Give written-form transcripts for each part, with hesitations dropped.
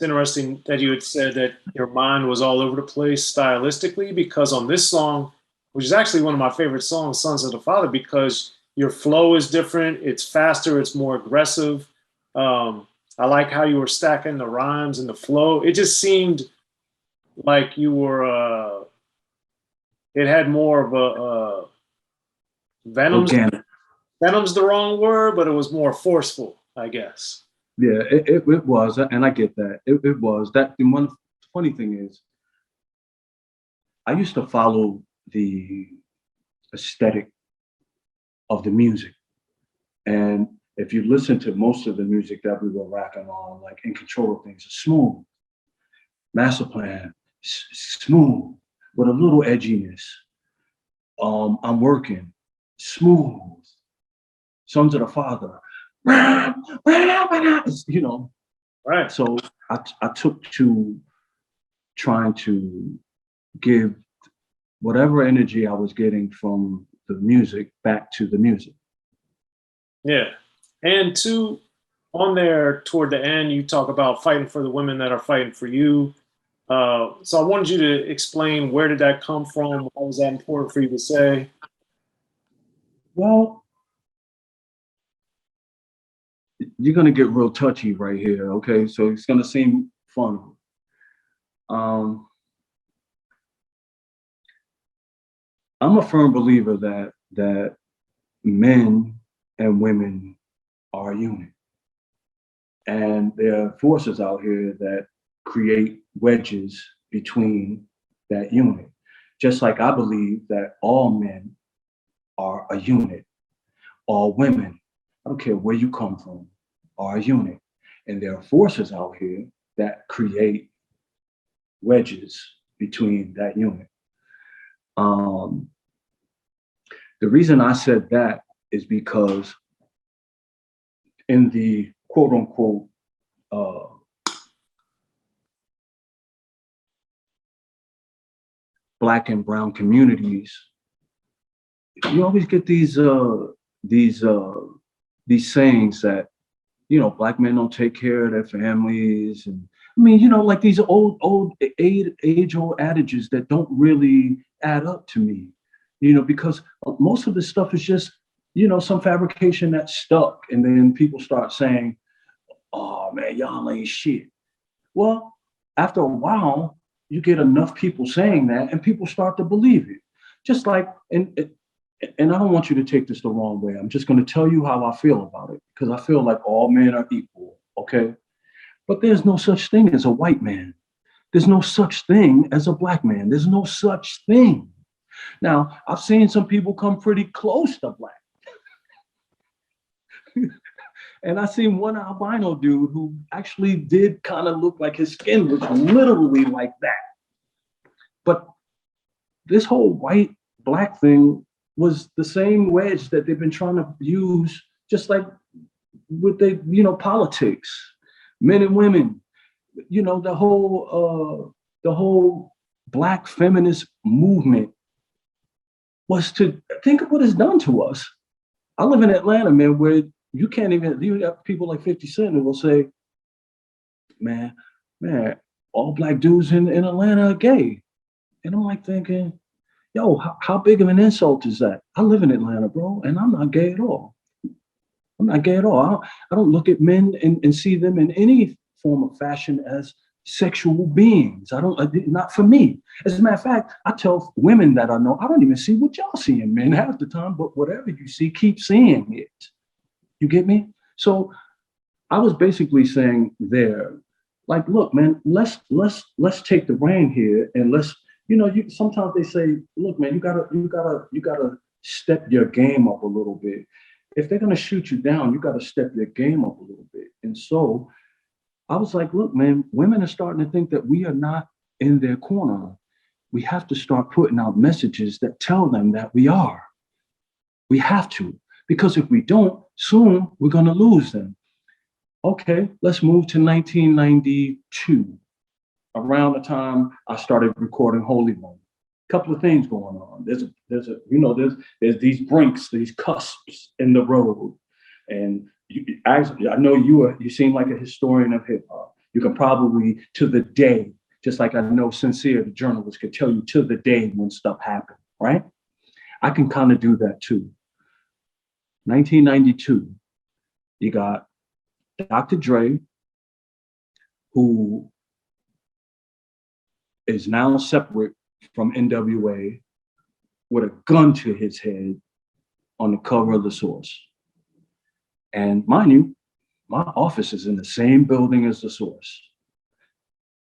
interesting that you had said that your mind was all over the place stylistically, because on this song, which is actually one of my favorite songs, Sons of the Father, because your flow is different, it's faster, it's more aggressive. I like how you were stacking the rhymes and the flow. It just seemed like you were, it had more of a venom's, Organic. venom's the wrong word, but it was more forceful, I guess. Yeah, it was, and I get that. It was. That the one funny thing is, I used to follow the aesthetic of the music. And if you listen to most of the music that we were rapping on, like In Control of Things, smooth, Master Plan, smooth, with a little edginess. I'm Working, smooth, Sons of the Father, you know. Right. So I took to trying to give whatever energy I was getting from the music back to the music. Yeah. And two, on there toward the end, you talk about fighting for the women that are fighting for you. So I wanted you to explain, where did that come from? Why was that important for you to say? Well, you're gonna get real touchy right here, okay? So it's gonna seem fun. I'm a firm believer that men and women are a unit. And there are forces out here that create wedges between that unit. Just like I believe that all men are a unit, all women, I don't care where you come from, are a unit. And there are forces out here that create wedges between that unit. The reason I said that is because in the quote unquote Black and brown communities, you always get these sayings that, you know, Black men don't take care of their families, and I mean, you know, like these age-old adages that don't really add up to me, you know, because most of this stuff is just, you know, some fabrication that stuck, and then people start saying, "Oh man, y'all ain't shit." Well, after a while, you get enough people saying that, and people start to believe it. Just like, and I don't want you to take this the wrong way. I'm just going to tell you how I feel about it, because I feel like all men are equal, okay? But there's no such thing as a white man. There's no such thing as a Black man. There's no such thing. Now, I've seen some people come pretty close to Black. And I seen one albino dude who actually did kind of look like his skin was literally like that. But this whole white Black thing was the same wedge that they've been trying to use, just like with the, you know, politics, men and women, you know, the whole Black feminist movement was to think of what it's done to us. I live in Atlanta, man, where you can't even, you have people like 50 Cent who will say, man, all Black dudes in Atlanta are gay. And I'm like thinking, yo, how big of an insult is that? I live in Atlanta, bro, and I'm not gay at all. I'm not gay at all. I don't look at men and see them in any form of fashion as sexual beings. Not for me. As a matter of fact, I tell women that I know, I don't even see what y'all see in men half the time, but whatever you see, keep seeing it. You get me? So I was basically saying there, like, look, man, let's take the reign here, and let's, you know, sometimes they say, look, man, you gotta step your game up a little bit. If they're gonna shoot you down, you gotta step your game up a little bit. And so I was like, look, man, women are starting to think that we are not in their corner. We have to start putting out messages that tell them that we are. We have to, because if we don't, soon we're gonna lose them. Okay, let's move to 1992. Around the time I started recording Holy One. A couple of things going on. There's these brinks, these cusps in the road. And I know you seem like a historian of hip hop. You can probably, to the day, just like I know Sincere, the journalist, could tell you to the day when stuff happened, right? I can kind of do that too. 1992, you got Dr. Dre, who is now separate from N.W.A. with a gun to his head on the cover of The Source. And mind you, my office is in the same building as The Source.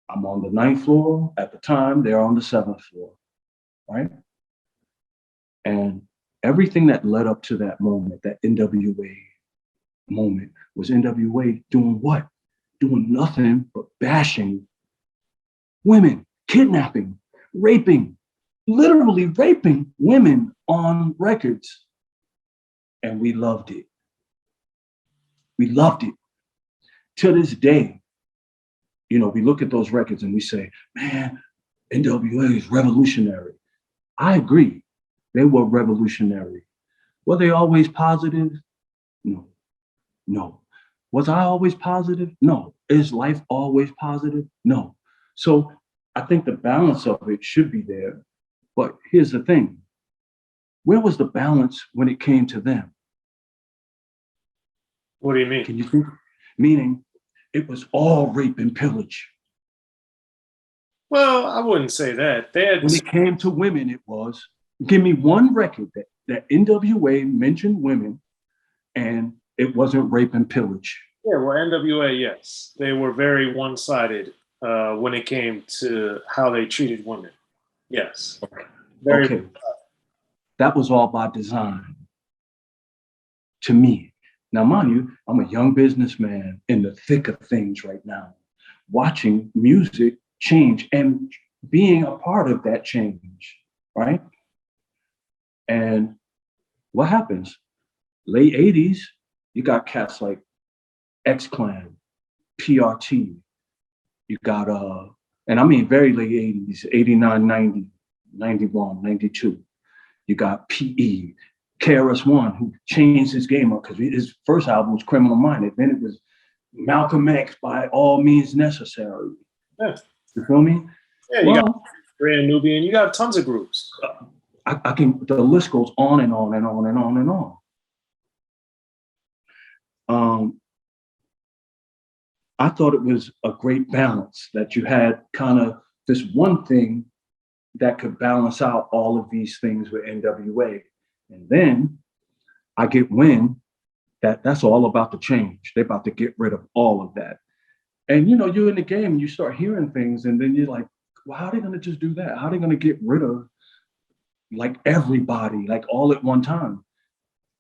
I'm on the 9th floor. At the time, they're on the 7th floor, right? And everything that led up to that moment, that N.W.A. moment, was N.W.A. doing what? Doing nothing but bashing women, kidnapping, raping, literally raping women on records. And we loved it. We loved it. To this day, you know, we look at those records and we say, man, N.W.A. is revolutionary. I agree. They were revolutionary. Were they always positive? No. No. Was I always positive? No. Is life always positive? No. So I think the balance of it should be there. But here's the thing. Where was the balance when it came to them? What do you mean? Can you think? Meaning it was all rape and pillage. Well, I wouldn't say that. They had When it came to women, it was, give me one record that N.W.A. mentioned women and it wasn't rape and pillage. Yeah, well, N.W.A., yes. They were very one-sided when it came to how they treated women. Yes. Very Okay. That was all by design to me. Now, mind you, I'm a young businessman in the thick of things right now, watching music change and being a part of that change, right? And what happens? Late 80s, you got cats like X-Clan, PRT. You got, and I mean very late 80s, 89, 90, 91, 92. You got PE, KRS-One, who changed his game up because his first album was Criminal Minded. Then it was Malcolm X, By All Means Necessary. Yeah. You feel me? Yeah, you got Brand Nubian. You got tons of groups. I can, the list goes on and on and on and on and on. I thought it was a great balance that you had kind of this one thing that could balance out all of these things with N.W.A. And then I get wind that that's all about to change. They're about to get rid of all of that. And you know, you're in the game and you start hearing things and then you're like, well, how are they going to just do that? How are they going to get rid of like everybody, like all at one time?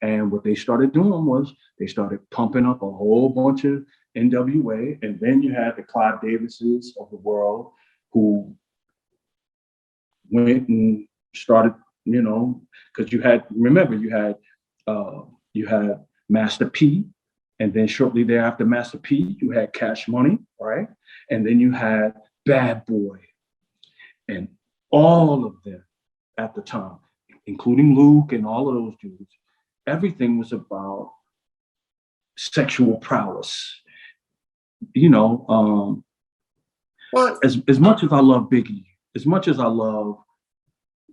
And what they started doing was they started pumping up a whole bunch of N.W.A. And then you had the Clive Davises of the world who went and started, you know, because you had, remember, you had Master P, and then shortly thereafter Master P, you had Cash Money, right? And then you had Bad Boy. And all of them at the time, including Luke and all of those dudes, everything was about sexual prowess. You know, as much as I love Biggie, as much as I love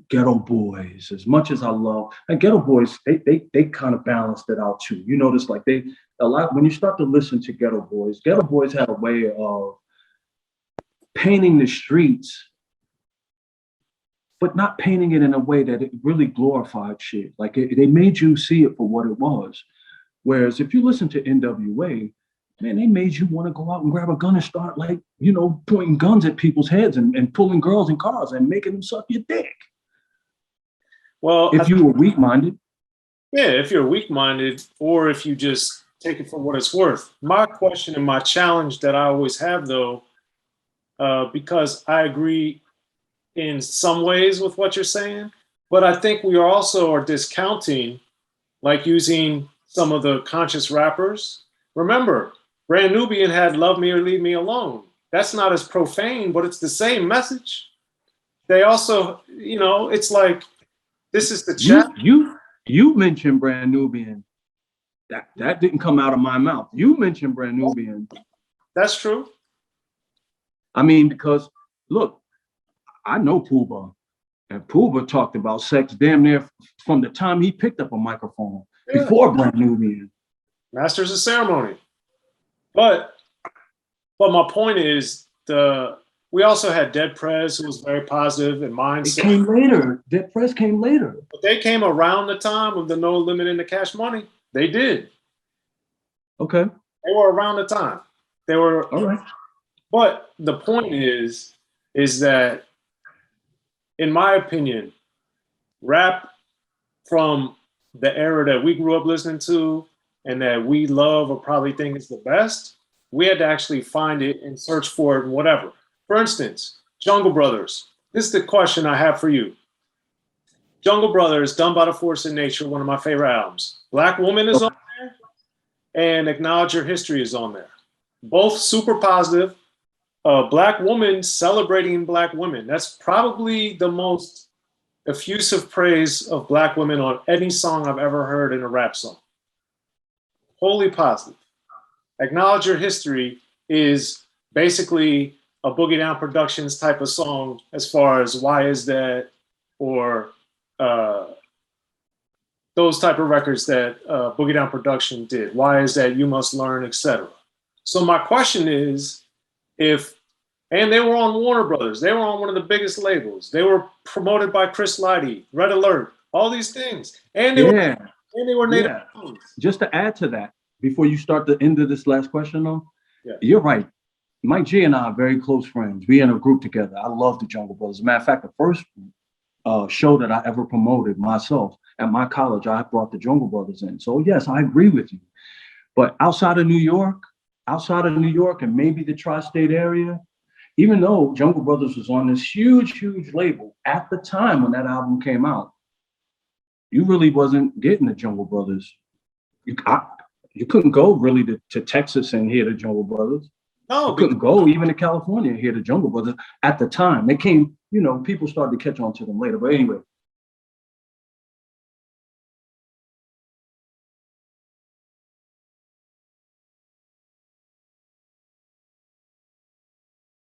Ghetto Boys, as much as I love, and Ghetto Boys, they kind of balanced it out too. You notice like when you start to listen to Ghetto Boys had a way of painting the streets, but not painting it in a way that it really glorified shit. Like they made you see it for what it was. Whereas if you listen to N.W.A., man, they made you want to go out and grab a gun and start like, you know, pointing guns at people's heads and pulling girls in cars and making them suck your dick. Well, if you were weak-minded. Yeah, if you're weak-minded or if you just take it for what it's worth. My question and my challenge that I always have though, because I agree in some ways with what you're saying, but I think we also are discounting, like using some of the conscious rappers. Remember, Brand Nubian had Love Me or Leave Me Alone. That's not as profane, but it's the same message. They also, you know, it's like, this is the chat. You mentioned Brand Nubian. That didn't come out of my mouth. You mentioned Brand Nubian. That's true. I mean, because look, I know Puba, and Puba talked about sex damn near from the time he picked up a microphone before Brand New Man. Masters of Ceremony. But my point is we also had Dead Prez, who was very positive in mindset. It came later. Dead Prez came later. But they came around the time of the No Limit in the Cash Money. They did. Okay. They were around the time. They were all right. But the point is that, in my opinion, rap from the era that we grew up listening to and that we love or probably think is the best, we had to actually find it and search for it and whatever. For instance, Jungle Brothers. This is the question I have for you. Jungle Brothers, Done by the Force of Nature, one of my favorite albums. Black Woman is on there, and Acknowledge Your History is on there. Both super positive. Black Woman celebrating Black women. That's probably the most effusive praise of Black women on any song I've ever heard in a rap song. Wholly positive. Acknowledge Your History is basically a Boogie Down Productions type of song as far as Why Is That, or those type of records that Boogie Down Production did. Why Is That, You Must Learn, etc. So my question is, and they were on Warner Brothers. They were on one of the biggest labels. They were promoted by Chris Lighty, Red Alert, all these things. And they were native. Yeah. Just to add to that, before you start the end of this last question, though, you're right. Mike G and I are very close friends. We in a group together. I love the Jungle Brothers. As a matter of fact, the first show that I ever promoted myself at my college, I brought the Jungle Brothers in. So yes, I agree with you. But outside of New York and maybe the tri-state area, even though Jungle Brothers was on this huge, huge label at the time when that album came out, you really wasn't getting the Jungle Brothers. You couldn't go really to Texas and hear the Jungle Brothers. No, you couldn't go even to California and hear the Jungle Brothers at the time. They came, people started to catch on to them later. But anyway,